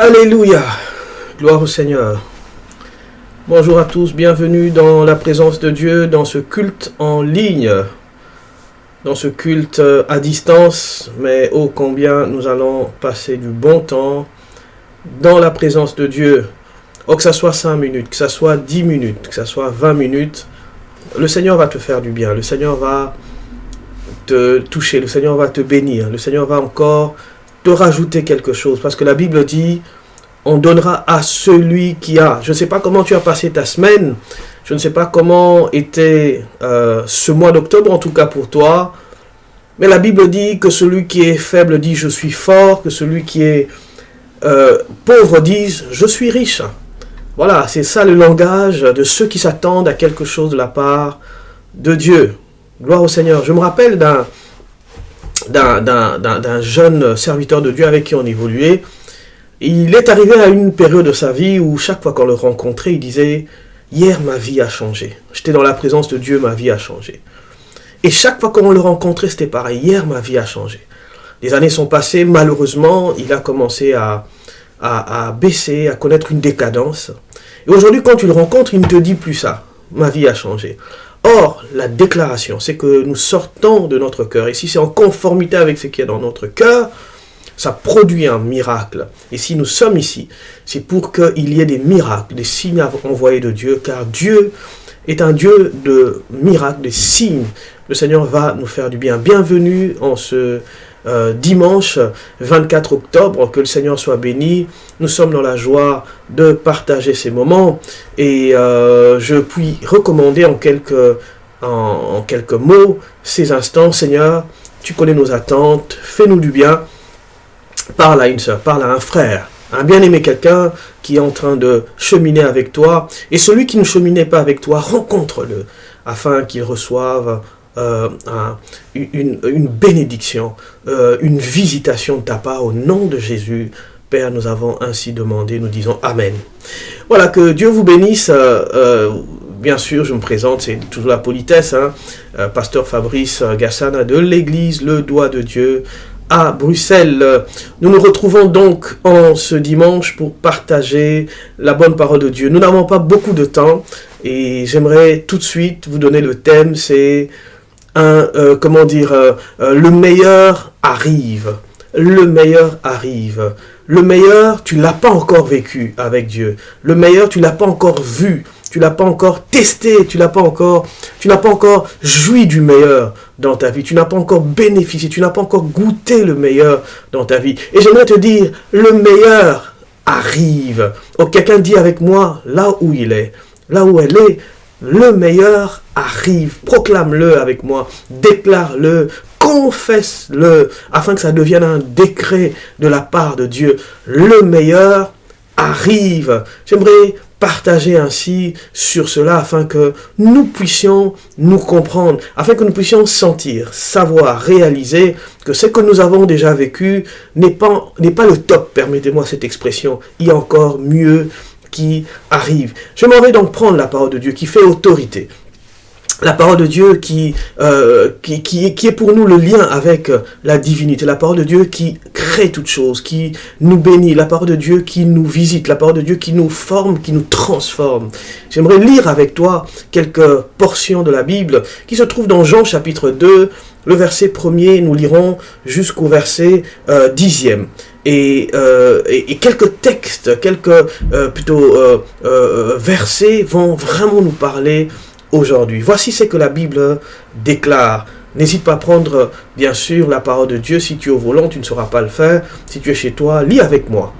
Alléluia, gloire au Seigneur. Bonjour à tous, bienvenue dans la présence de Dieu, dans ce culte en ligne, dans ce culte à distance, mais ô combien nous allons passer du bon temps dans la présence de Dieu. Oh, que ça soit 5 minutes, que ça soit 10 minutes, que ça soit 20 minutes, le Seigneur va te faire du bien, le Seigneur va te toucher, le Seigneur va te bénir, le Seigneur va encore te rajouter quelque chose, parce que la Bible dit, on donnera à celui qui a. Je ne sais pas comment tu as passé ta semaine, je ne sais pas comment était ce mois d'octobre, en tout cas pour toi, mais la Bible dit que celui qui est faible dit je suis fort, que celui qui est pauvre dise je suis riche. Voilà, c'est ça le langage de ceux qui s'attendent à quelque chose de la part de Dieu. Gloire au Seigneur. Je me rappelle d'un jeune serviteur de Dieu avec qui on évoluait. Il est arrivé à une période de sa vie où chaque fois qu'on le rencontrait, il disait « Hier, ma vie a changé. J'étais dans la présence de Dieu, ma vie a changé. » Et chaque fois qu'on le rencontrait, c'était pareil. « Hier, ma vie a changé. » Les années sont passées, malheureusement, il a commencé à baisser, à connaître une décadence. Et aujourd'hui, quand tu le rencontres, il ne te dit plus ça. « Ma vie a changé. » Or, la déclaration, c'est que nous sortons de notre cœur. Et si c'est en conformité avec ce qui est dans notre cœur, ça produit un miracle. Et si nous sommes ici, c'est pour qu'il y ait des miracles, des signes envoyés de Dieu, car Dieu est un Dieu de miracles, des signes. Le Seigneur va nous faire du bien. Bienvenue en ce dimanche 24 octobre, que le Seigneur soit béni. Nous sommes dans la joie de partager ces moments et je puis recommander en quelques mots ces instants. Seigneur, tu connais nos attentes, fais-nous du bien. Parle à une sœur, parle à un frère, un bien-aimé, quelqu'un qui est en train de cheminer avec toi. Et celui qui ne cheminait pas avec toi, rencontre-le afin qu'il reçoive une bénédiction, une visitation de ta part au nom de Jésus. Père, nous avons ainsi demandé, nous disons Amen. Voilà, que Dieu vous bénisse. Bien sûr, je me présente, c'est toujours la politesse, Pasteur Fabrice Gassana de l'église Le Doigt de Dieu à Bruxelles. Nous nous retrouvons donc en ce dimanche pour partager la bonne parole de Dieu. Nous n'avons pas beaucoup de temps et j'aimerais tout de suite vous donner le thème, c'est le meilleur arrive. Le meilleur arrive. Le meilleur, tu ne l'as pas encore vécu avec Dieu. Le meilleur, tu ne l'as pas encore vu. Tu ne l'as pas encore testé. Tu n'as pas encore joui du meilleur dans ta vie. Tu n'as pas encore bénéficié. Tu n'as pas encore goûté le meilleur dans ta vie. Et j'aimerais te dire, le meilleur arrive. Oh, quelqu'un dit avec moi, là où il est, là où elle est, le meilleur arrive. Proclame-le avec moi. Déclare-le. Confesse-le, afin que ça devienne un décret de la part de Dieu. Le meilleur arrive. J'aimerais partager ainsi sur cela, afin que nous puissions nous comprendre, afin que nous puissions sentir, savoir, réaliser que ce que nous avons déjà vécu n'est pas le top, permettez-moi cette expression, il y a encore mieux qui arrive. Je m'en vais donc prendre la parole de Dieu qui fait autorité. La parole de Dieu qui est pour nous le lien avec la divinité. La parole de Dieu qui crée toutes choses, qui nous bénit. La parole de Dieu qui nous visite. La parole de Dieu qui nous forme, qui nous transforme. J'aimerais lire avec toi quelques portions de la Bible qui se trouvent dans Jean chapitre 2. Le verset 1er, nous lirons jusqu'au verset 10e. Et quelques textes, versets vont vraiment nous parler aujourd'hui. Voici ce que la Bible déclare. N'hésite pas à prendre, bien sûr, la parole de Dieu. Si tu es au volant, tu ne sauras pas le faire. Si tu es chez toi, lis avec moi.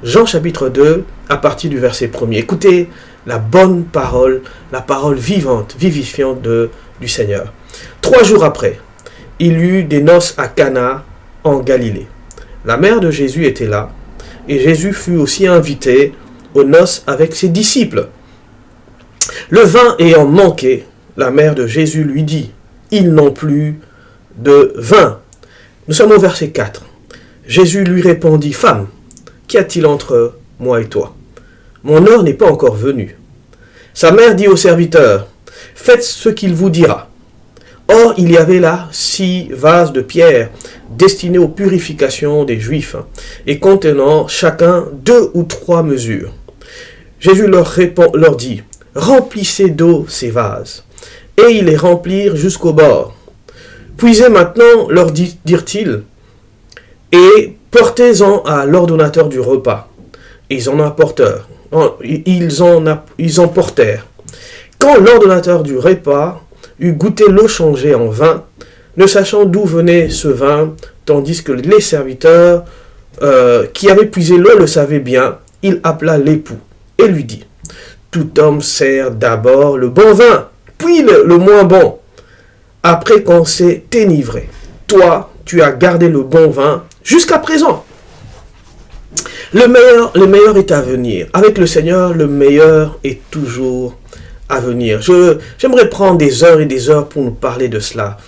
Jean chapitre 2, à partir du verset 1er. Écoutez la bonne parole, la parole vivante, vivifiante du Seigneur. 3 jours après, il y eut des noces à Cana, en Galilée. La mère de Jésus était là, et Jésus fut aussi invité aux noces avec ses disciples. Le vin ayant manqué, la mère de Jésus lui dit, « Ils n'ont plus de vin. » Nous sommes au verset 4. Jésus lui répondit, « Femme, qu'y a-t-il entre moi et toi? Mon heure n'est pas encore venue. » Sa mère dit au serviteur, « Faites ce qu'il vous dira. » Or, il y avait là 6 vases de pierre destinés aux purifications des Juifs et contenant chacun 2 ou 3 mesures. Jésus leur dit, « Remplissez d'eau ces vases. » Et ils les remplirent jusqu'au bord. « Puisez maintenant, leur dirent-ils, et portez-en à l'ordonnateur du repas. » Et ils en apportèrent. Ils en portèrent. Quand l'ordonnateur du repas eut goûté l'eau changée en vin, ne sachant d'où venait ce vin, tandis que les serviteurs qui avaient puisé l'eau le savaient bien, il appela l'époux et lui dit, « Tout homme sert d'abord le bon vin, puis le moins bon, après qu'on s'est enivré. Toi, tu as gardé le bon vin jusqu'à présent. » Le meilleur est à venir. Avec le Seigneur, le meilleur est toujours à venir. J'aimerais prendre des heures et des heures pour nous parler de cela.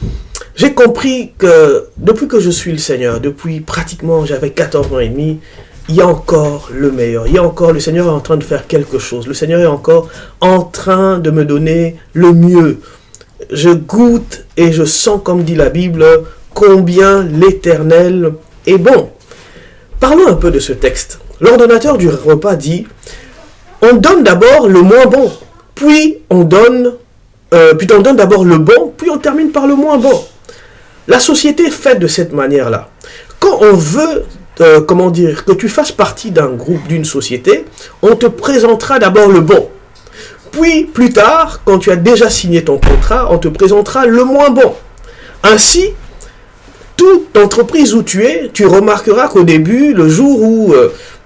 J'ai compris que depuis que je suis le Seigneur, depuis pratiquement, j'avais 14 ans et demi, il y a encore le meilleur. Il y a encore, le Seigneur est en train de faire quelque chose. Le Seigneur est encore en train de me donner le mieux. Je goûte et je sens, comme dit la Bible, combien l'Éternel est bon. Parlons un peu de ce texte. L'ordonnateur du repas dit, on donne d'abord le moins bon, puis on donne d'abord le bon, puis on termine par le moins bon. La société est faite de cette manière-là. Quand on veut, que tu fasses partie d'un groupe, d'une société, on te présentera d'abord le bon. Puis, plus tard, quand tu as déjà signé ton contrat, on te présentera le moins bon. Ainsi, toute entreprise où tu es, tu remarqueras qu'au début, le jour où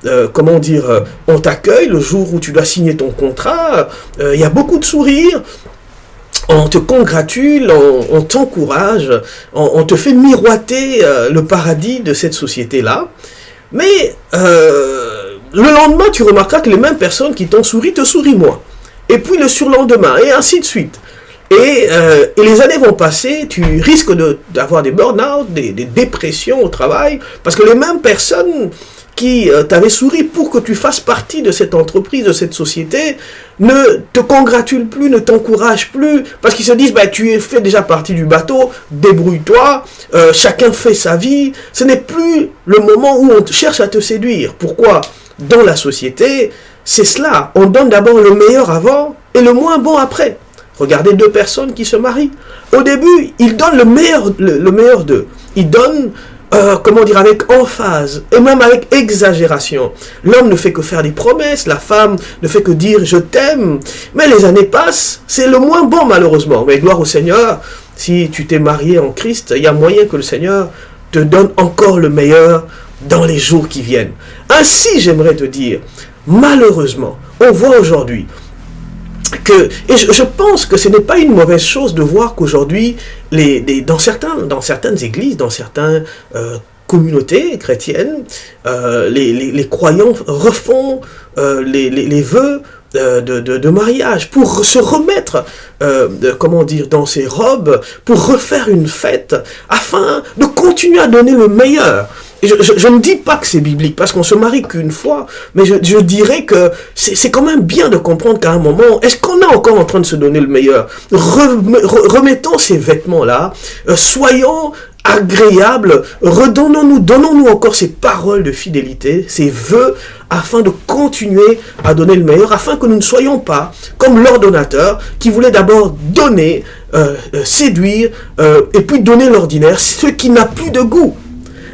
on t'accueille, le jour où tu dois signer ton contrat, il y a beaucoup de sourires, on te congratule, on t'encourage, on te fait miroiter le paradis de cette société-là. Mais le lendemain, tu remarqueras que les mêmes personnes qui t'ont souri te sourient moins. Et puis le surlendemain, et ainsi de suite. Et les années vont passer, tu risques d'avoir des burn-out, des dépressions au travail, parce que les mêmes personnes qui t'avaient souri pour que tu fasses partie de cette entreprise, de cette société, ne te congratulent plus, ne t'encouragent plus, parce qu'ils se disent, bah, tu fais déjà partie du bateau, débrouille-toi, chacun fait sa vie. Ce n'est plus le moment où on cherche à te séduire. Pourquoi? Dans la société, c'est cela. On donne d'abord le meilleur avant et le moins bon après. Regardez 2 personnes qui se marient. Au début, ils donnent le meilleur d'eux. Ils donnent, avec emphase et même avec exagération. L'homme ne fait que faire des promesses, la femme ne fait que dire « je t'aime ». Mais les années passent, c'est le moins bon malheureusement. Mais gloire au Seigneur, si tu t'es marié en Christ, il y a moyen que le Seigneur te donne encore le meilleur dans les jours qui viennent. Ainsi, j'aimerais te dire, malheureusement, on voit aujourd'hui et je pense que ce n'est pas une mauvaise chose de voir qu'aujourd'hui, dans certaines églises, dans certaines communautés chrétiennes, les croyants refont les vœux de mariage pour se remettre, dans ses robes, pour refaire une fête, afin de continuer à donner le meilleur. Je ne dis pas que c'est biblique, parce qu'on se marie qu'une fois, mais je dirais que c'est quand même bien de comprendre qu'à un moment, est-ce qu'on est encore en train de se donner le meilleur? Remettons ces vêtements-là, soyons agréables, donnons-nous encore ces paroles de fidélité, ces vœux, afin de continuer à donner le meilleur, afin que nous ne soyons pas comme l'ordonnateur qui voulait d'abord donner, séduire, et puis donner l'ordinaire, ce qui n'a plus de goût.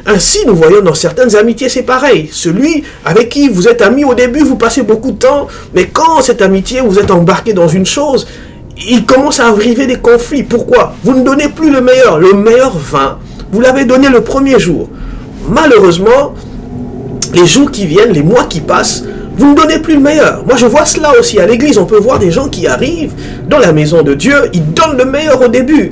Ainsi, nous voyons dans certaines amitiés, c'est pareil. Celui avec qui vous êtes amis au début, vous passez beaucoup de temps, mais quand cette amitié, vous êtes embarqué dans une chose, il commence à arriver des conflits. Pourquoi? Vous ne donnez plus le meilleur vin. Vous l'avez donné le premier jour. Malheureusement, les jours qui viennent, les mois qui passent, vous ne donnez plus le meilleur. Moi, je vois cela aussi à l'église. On peut voir des gens qui arrivent dans la maison de Dieu, ils donnent le meilleur au début.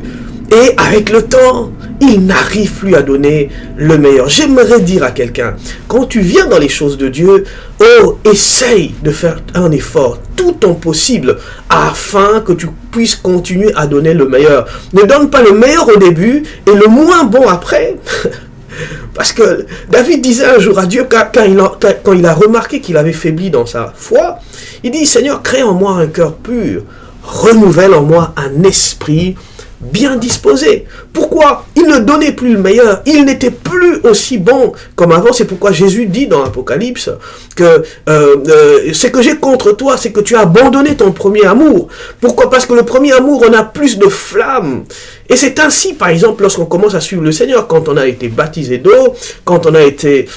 Et avec le temps, ils n'arrivent plus à donner le meilleur. J'aimerais dire à quelqu'un, quand tu viens dans les choses de Dieu, essaye de faire un effort, tout ton possible, afin que tu puisses continuer à donner le meilleur. Ne donne pas le meilleur au début et le moins bon après. Parce que David disait un jour à Dieu, quand il a remarqué qu'il avait faibli dans sa foi, il dit, Seigneur, crée en moi un cœur pur, renouvelle en moi un esprit bien disposé. Pourquoi? Il ne donnait plus le meilleur. Il n'était plus aussi bon comme avant. C'est pourquoi Jésus dit dans l'Apocalypse que ce que j'ai contre toi, c'est que tu as abandonné ton premier amour. Pourquoi? Parce que le premier amour, on a plus de flamme. Et c'est ainsi, par exemple, lorsqu'on commence à suivre le Seigneur, quand on a été baptisé d'eau, quand on a été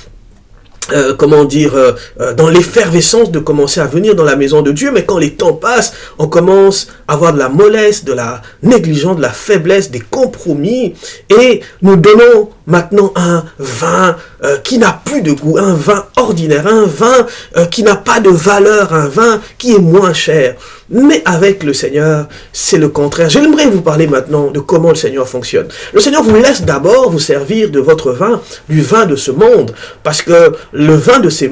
dans l'effervescence de commencer à venir dans la maison de Dieu, mais quand les temps passent, on commence à avoir de la mollesse, de la négligence, de la faiblesse, des compromis, et nous donnons maintenant un vin qui n'a plus de goût, un vin ordinaire, un vin qui n'a pas de valeur, un vin qui est moins cher. Mais avec le Seigneur, c'est le contraire. J'aimerais vous parler maintenant de comment le Seigneur fonctionne. Le Seigneur vous laisse d'abord vous servir de votre vin, du vin de ce monde, parce que le vin de ce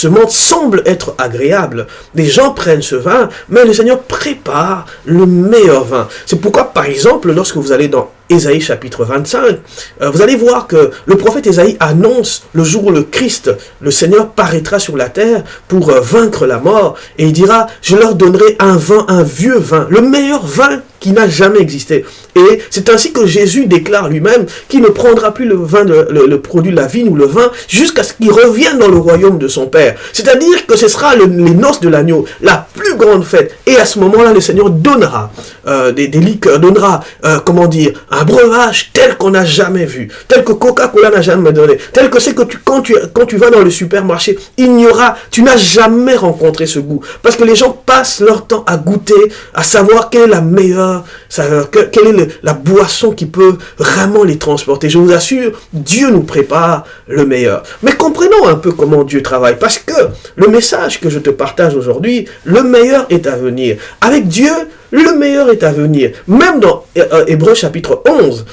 monde semble être agréable. Les gens prennent ce vin, mais le Seigneur prépare le meilleur vin. C'est pourquoi, par exemple, lorsque vous allez dans Ésaïe chapitre 25, vous allez voir que le prophète Ésaïe annonce le jour où le Christ, le Seigneur, paraîtra sur la terre pour vaincre la mort, et il dira, je leur donnerai un vin, un vieux vin, le meilleur vin qui n'a jamais existé. Et c'est ainsi que Jésus déclare lui-même qu'il ne prendra plus le vin, le produit de la vigne ou le vin, jusqu'à ce qu'il revienne dans le royaume de son Père. C'est-à-dire que ce sera les noces de l'agneau, la plus grande fête. Et à ce moment-là, le Seigneur donnera des liqueurs, donnera, un breuvage tel qu'on n'a jamais vu, tel que Coca-Cola n'a jamais donné, tel que c'est que quand tu vas dans le supermarché, tu n'as jamais rencontré ce goût. Parce que les gens passent leur temps à goûter, à savoir quelle est la meilleure saveur, quelle est la boisson qui peut vraiment les transporter. Je vous assure, Dieu nous prépare le meilleur. Mais comprenons un peu comment Dieu travaille, parce que le message que je te partage aujourd'hui, le meilleur est à venir. Avec Dieu, le meilleur est à venir. Même dans Hébreux chapitre 11,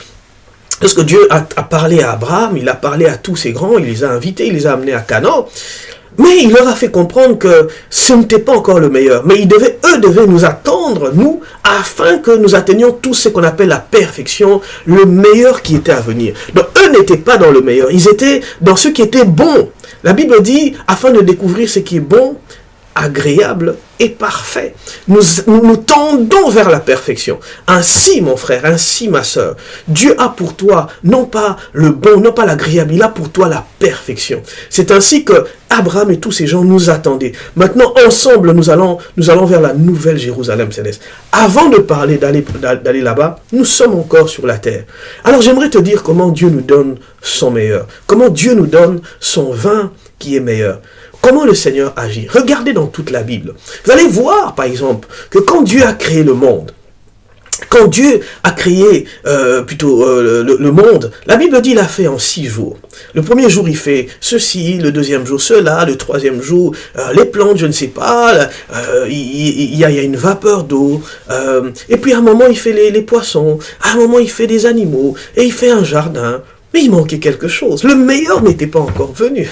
lorsque Dieu a parlé à Abraham, il a parlé à tous ces grands, il les a invités, il les a amenés à Canaan, mais il leur a fait comprendre que ce n'était pas encore le meilleur. Mais eux devaient nous attendre, nous, afin que nous atteignions tout ce qu'on appelle la perfection, le meilleur qui était à venir. Donc eux n'étaient pas dans le meilleur, ils étaient dans ce qui était bon. La Bible dit, afin de découvrir ce qui est bon, agréable et parfait. Nous tendons vers la perfection. Ainsi, mon frère, ainsi, ma sœur, Dieu a pour toi, non pas le bon, non pas l'agréable, il a pour toi la perfection. C'est ainsi que Abraham et tous ces gens nous attendaient. Maintenant, ensemble, nous allons vers la nouvelle Jérusalem céleste. Avant de parler d'aller là-bas, nous sommes encore sur la terre. Alors, j'aimerais te dire comment Dieu nous donne son meilleur. Comment Dieu nous donne son vin qui est meilleur. Comment le Seigneur agit? Regardez dans toute la Bible. Vous allez voir, par exemple, que quand Dieu a créé le monde, quand Dieu a créé le monde, la Bible dit qu'il a fait en 6 jours. Le premier jour, il fait ceci, le deuxième jour, cela, le troisième jour, les plantes, je ne sais pas, il y a une vapeur d'eau, et puis à un moment, il fait les poissons, à un moment, il fait des animaux, et il fait un jardin. Mais il manquait quelque chose. Le meilleur n'était pas encore venu.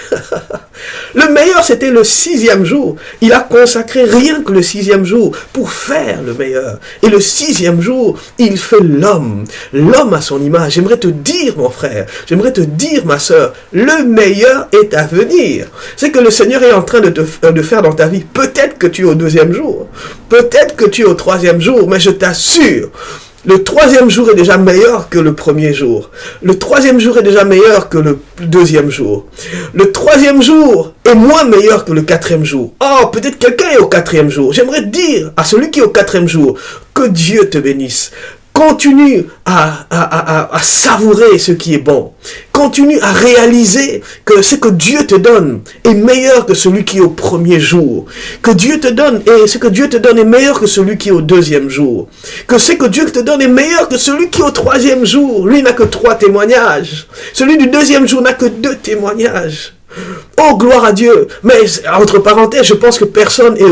Le meilleur, c'était le 6e jour. Il a consacré rien que le 6e jour pour faire le meilleur. Et le 6e jour, il fait l'homme. L'homme à son image. J'aimerais te dire, mon frère, j'aimerais te dire, ma sœur, le meilleur est à venir. C'est que le Seigneur est en train de faire dans ta vie. Peut-être que tu es au 2e jour. Peut-être que tu es au 3e jour. Mais je t'assure, le 3e jour est déjà meilleur que le 1er jour. Le 3e jour est déjà meilleur que le 2e jour. Le 3e jour est moins meilleur que le 4e jour. Oh, peut-être quelqu'un est au 4e jour. J'aimerais dire à celui qui est au 4e jour, que Dieu te bénisse. Continue à savourer ce qui est bon. Continue à réaliser que ce que Dieu te donne est meilleur que celui qui est au 1er jour. Que Dieu te donne, et ce que Dieu te donne est meilleur que celui qui est au 2e jour. Que ce que Dieu te donne est meilleur que celui qui est au 3e jour. Lui n'a que 3 témoignages. Celui du 2e jour n'a que 2 témoignages. Oh, gloire à Dieu. Mais, entre parenthèses, je pense que personne est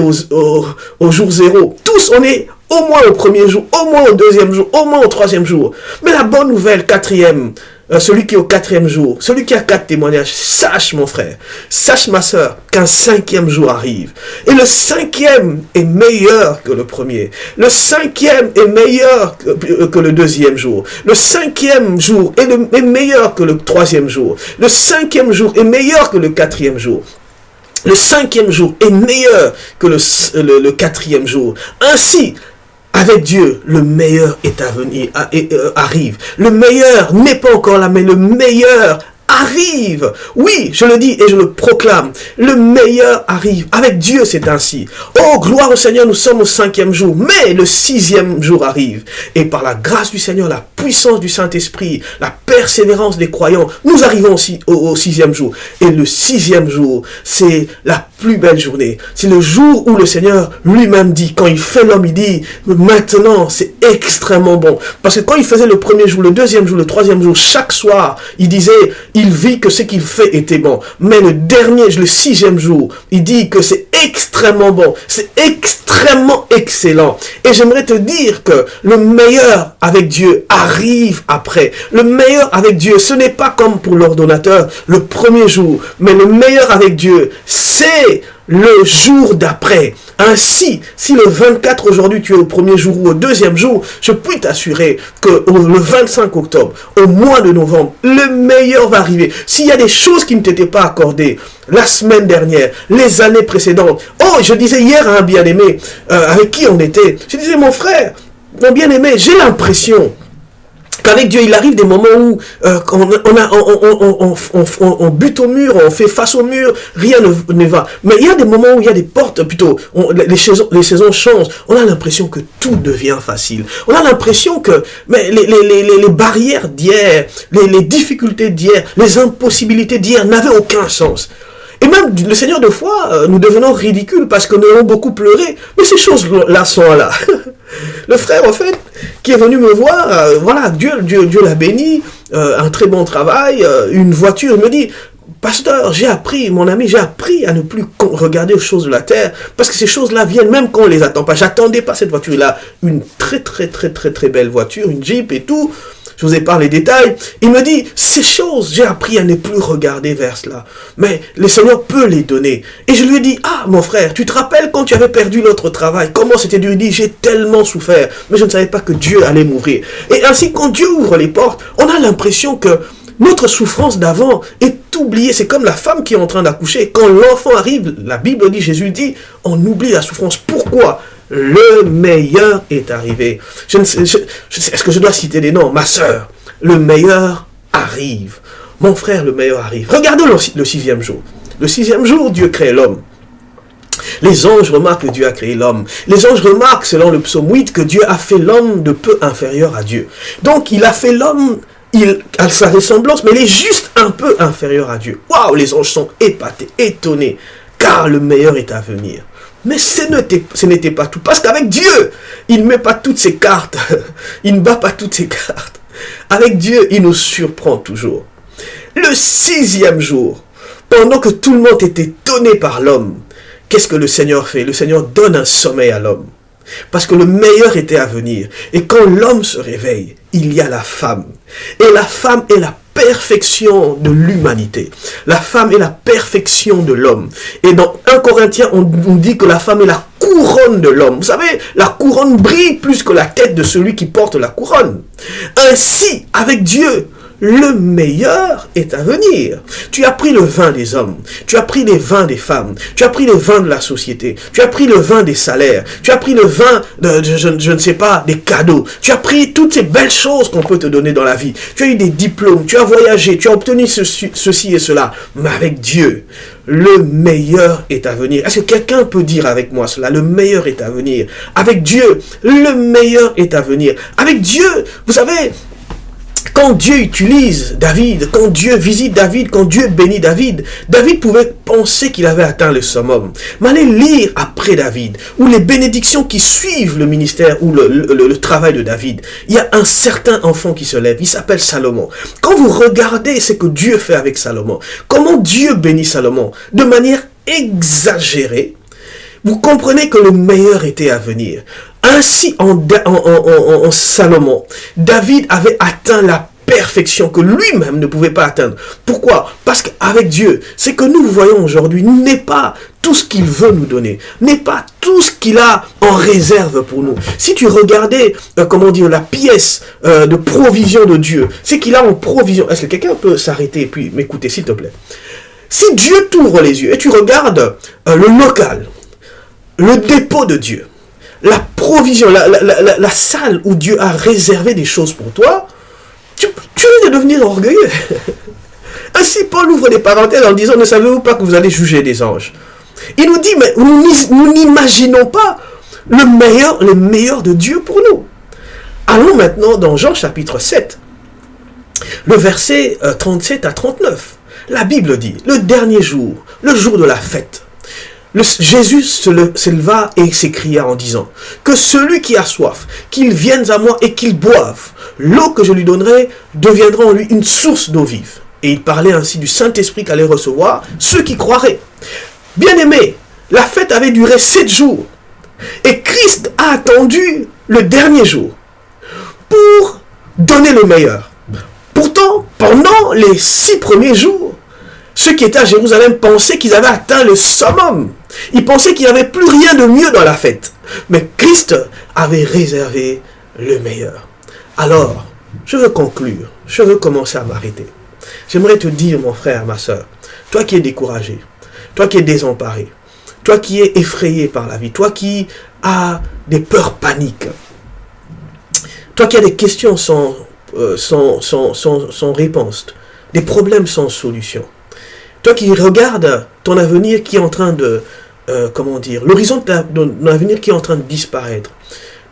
au jour 0. Tous, on est au moins au 1er jour, au moins au 2e jour, au moins au 3e jour. Mais la bonne nouvelle, 4e, celui qui est au 4e jour, celui qui a 4 témoignages, sache, mon frère, sache, ma soeur, qu'un 5e jour arrive. Et le 5e est meilleur que le 1er. Le 5e est meilleur que le 2e jour. Le 5e jour est meilleur que le 3e jour. Le 5e jour est meilleur que le 4e jour. Le 5e jour est meilleur que le 4e jour. Ainsi, Avec Dieu, le meilleur est à venir, arrive. Le meilleur n'est pas encore là, mais le meilleur arrive. Oui, je le dis et je le proclame. Le meilleur arrive. Avec Dieu, c'est ainsi. Oh, gloire au Seigneur, nous sommes au 5e jour, mais le 6e jour arrive. Et par la grâce du Seigneur, la puissance du Saint-Esprit, la persévérance des croyants, nous arrivons aussi au 6e jour. Et le 6e jour, c'est la plus belle journée. C'est le jour où le Seigneur lui-même dit, quand il fait l'homme, il dit, maintenant, c'est extrêmement bon. Parce que quand il faisait le premier jour, le deuxième jour, le troisième jour, chaque soir, il disait, il vit que ce qu'il fait était bon. Mais le dernier, le 6e jour, il dit que c'est extrêmement bon. C'est extrêmement excellent. Et j'aimerais te dire que le meilleur avec Dieu arrive après. Le meilleur avec Dieu, ce n'est pas comme pour l'ordonnateur le premier jour. Mais le meilleur avec Dieu, c'est le jour d'après. Ainsi, si le 24 aujourd'hui tu es au premier jour ou au deuxième jour, je puis t'assurer que le 25 octobre, au mois de novembre, le meilleur va arriver. S'il y a des choses qui ne t'étaient pas accordées la semaine dernière, les années précédentes, oh, je disais hier à un bien-aimé avec qui on était, je disais mon frère, mon bien-aimé, j'ai l'impression qu'avec Dieu, il arrive des moments où on bute au mur, on fait face au mur, rien ne va. Mais il y a des moments où il y a des portes, plutôt, les saisons changent. On a l'impression que tout devient facile. On a l'impression que les barrières d'hier, les difficultés d'hier, les impossibilités d'hier n'avaient aucun sens. Et même le Seigneur, de fois, nous devenons ridicules parce que nous avons beaucoup pleuré. Mais ces choses-là sont là. Le frère, en fait, qui est venu me voir, voilà, Dieu l'a béni, un très bon travail, une voiture, il me dit, pasteur, j'ai appris, mon ami, j'ai appris à ne plus regarder aux choses de la terre, parce que ces choses-là viennent même quand on ne les attend pas. J'attendais pas cette voiture-là, une très belle voiture, une Jeep et tout. Je vous épargne les détails. Il me dit, ces choses, j'ai appris à ne plus regarder vers cela. Mais le Seigneur peut les donner. Et je lui ai dit, ah, mon frère, tu te rappelles quand tu avais perdu notre travail, comment c'était dur? Il dit, j'ai tellement souffert, mais je ne savais pas que Dieu allait m'ouvrir. Et ainsi, quand Dieu ouvre les portes, on a l'impression que notre souffrance d'avant est oubliée. C'est comme la femme qui est en train d'accoucher. Quand l'enfant arrive, la Bible dit, Jésus dit, on oublie la souffrance. Pourquoi? Le meilleur est arrivé. Est-ce que je dois citer des noms? Ma sœur, le meilleur arrive. Mon frère, le meilleur arrive. Regardons le 6e jour. Le 6e jour, Dieu crée l'homme. Les anges remarquent que Dieu a créé l'homme. Les anges remarquent, selon le psaume 8, que Dieu a fait l'homme de peu inférieur à Dieu. Donc, il a fait l'homme à sa ressemblance, mais il est juste un peu inférieur à Dieu. Waouh, les anges sont épatés, étonnés, car le meilleur est à venir. Mais ce n'était pas tout. Parce qu'avec Dieu, il ne met pas toutes ses cartes. Il ne bat pas toutes ses cartes. Avec Dieu, il nous surprend toujours. Le 6e jour, pendant que tout le monde est étonné par l'homme, qu'est-ce que le Seigneur fait? Le Seigneur donne un sommeil à l'homme. Parce que le meilleur était à venir. Et quand l'homme se réveille, il y a la femme. Et la femme est la perfection de l'humanité. La femme est la perfection de l'homme. Et dans 1 Corinthiens, on dit que la femme est la couronne de l'homme. Vous savez, la couronne brille plus que la tête de celui qui porte la couronne. Ainsi, avec Dieu, le meilleur est à venir. Tu as pris le vin des hommes, tu as pris les vins des femmes, tu as pris le vin de la société, tu as pris le vin des salaires, tu as pris le vin de, je ne sais pas, des cadeaux, tu as pris toutes ces belles choses qu'on peut te donner dans la vie. Tu as eu des diplômes, tu as voyagé, tu as obtenu ceci et cela. Mais avec Dieu, le meilleur est à venir. Est-ce que quelqu'un peut dire avec moi cela? Le meilleur est à venir. Avec Dieu, le meilleur est à venir. Avec Dieu, vous savez, quand Dieu utilise David, quand Dieu visite David, quand Dieu bénit David, David pouvait penser qu'il avait atteint le summum. Mais allez lire après David, ou les bénédictions qui suivent le ministère ou le travail de David. Il y a un certain enfant qui se lève, il s'appelle Salomon. Quand vous regardez ce que Dieu fait avec Salomon, comment Dieu bénit Salomon, de manière exagérée, vous comprenez que le meilleur était à venir. Ainsi, en Salomon, David avait atteint la perfection que lui-même ne pouvait pas atteindre. Pourquoi? Parce qu'avec Dieu, ce que nous voyons aujourd'hui n'est pas tout ce qu'il veut nous donner, n'est pas tout ce qu'il a en réserve pour nous. Si tu regardais, la pièce de provision de Dieu, c'est qu'il a en provision. Est-ce que quelqu'un peut s'arrêter et puis m'écouter, s'il te plaît? Si Dieu t'ouvre les yeux et tu regardes le local, le dépôt de Dieu, la provision, la salle où Dieu a réservé des choses pour toi, tu risques de devenir orgueilleux. Ainsi, Paul ouvre des parenthèses en disant, ne savez-vous pas que vous allez juger des anges? Il nous dit, mais nous n'imaginons pas le meilleur de Dieu pour nous. Allons maintenant dans Jean chapitre 7, le verset 37 à 39. La Bible dit, le dernier jour, le jour de la fête, Jésus s'éleva et s'écria en disant, que celui qui a soif, qu'il vienne à moi et qu'il boive. L'eau que je lui donnerai deviendra en lui une source d'eau vive. Et il parlait ainsi du Saint-Esprit qu'allaient recevoir ceux qui croiraient. Bien-aimés, la fête avait duré 7 jours. Et Christ a attendu le dernier jour pour donner le meilleur. Pourtant, pendant les 6 premiers jours, ceux qui étaient à Jérusalem pensaient qu'ils avaient atteint le summum. Ils pensaient qu'il n'y avait plus rien de mieux dans la fête. Mais Christ avait réservé le meilleur. Alors, je veux conclure. Je veux commencer à m'arrêter. J'aimerais te dire, mon frère, ma soeur, toi qui es découragé, toi qui es désemparé, toi qui es effrayé par la vie, toi qui as des peurs paniques, toi qui as des questions sans réponse, des problèmes sans solution, toi qui regardes ton avenir qui est en train de, l'horizon de ton avenir qui est en train de disparaître,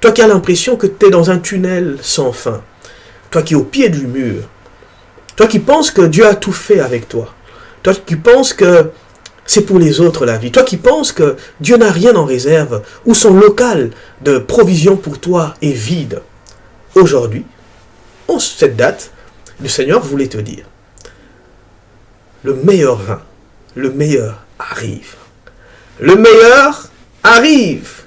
toi qui as l'impression que tu es dans un tunnel sans fin, toi qui es au pied du mur, toi qui penses que Dieu a tout fait avec toi, toi qui penses que c'est pour les autres la vie, toi qui penses que Dieu n'a rien en réserve, ou son local de provision pour toi est vide, aujourd'hui, en cette date, le Seigneur voulait te dire, le meilleur vin, le meilleur arrive. Le meilleur arrive.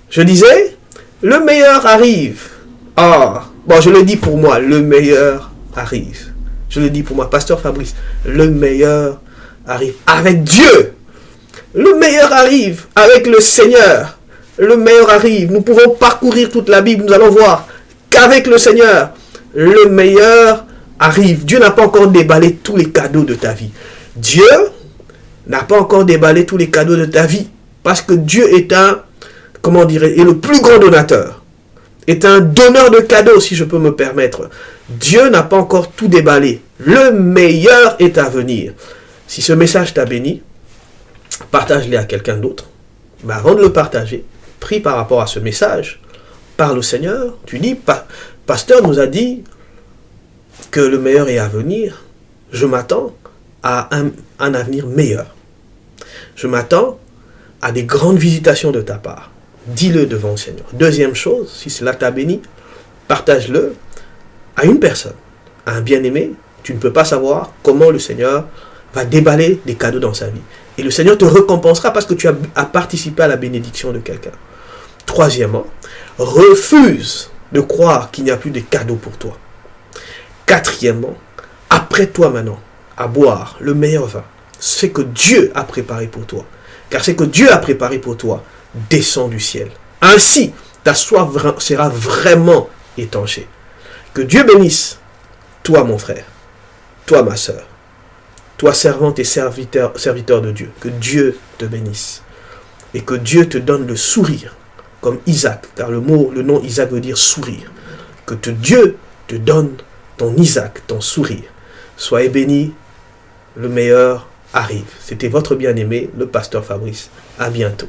Je disais, le meilleur arrive. Ah, bon, je le dis pour moi, le meilleur arrive. Je le dis pour moi, Pasteur Fabrice, le meilleur arrive avec Dieu. Le meilleur arrive avec le Seigneur. Le meilleur arrive. Nous pouvons parcourir toute la Bible, nous allons voir qu'avec le Seigneur, le meilleur arrive. Dieu n'a pas encore déballé tous les cadeaux de ta vie. Dieu n'a pas encore déballé tous les cadeaux de ta vie. Parce que Dieu est est le plus grand donateur. Est un donneur de cadeaux, si je peux me permettre. Dieu n'a pas encore tout déballé. Le meilleur est à venir. Si ce message t'a béni, partage-le à quelqu'un d'autre. Mais avant de le partager, prie par rapport à ce message. Parle au Seigneur. Tu dis, Pasteur nous a dit que le meilleur est à venir. Je m'attends à un avenir meilleur. Je m'attends à des grandes visitations de ta part. Dis-le devant le Seigneur. Deuxième chose, si cela t'a béni, partage-le à une personne, à un bien-aimé. Tu ne peux pas savoir comment le Seigneur va déballer des cadeaux dans sa vie. Et le Seigneur te récompensera parce que tu as participé à la bénédiction de quelqu'un. Troisièmement, refuse de croire qu'il n'y a plus de cadeaux pour toi. Quatrièmement, apprête-toi maintenant à boire le meilleur vin, ce que Dieu a préparé pour toi. Car ce que Dieu a préparé pour toi descend du ciel. Ainsi, ta soif sera vraiment étanchée. Que Dieu bénisse, toi mon frère, toi ma soeur, toi servante et serviteur de Dieu. Que Dieu te bénisse. Et que Dieu te donne le sourire, comme Isaac, car le nom Isaac veut dire sourire. Que Dieu te donne ton Isaac, ton sourire. Soyez bénis, le meilleur arrive. C'était votre bien-aimé, le pasteur Fabrice. À bientôt.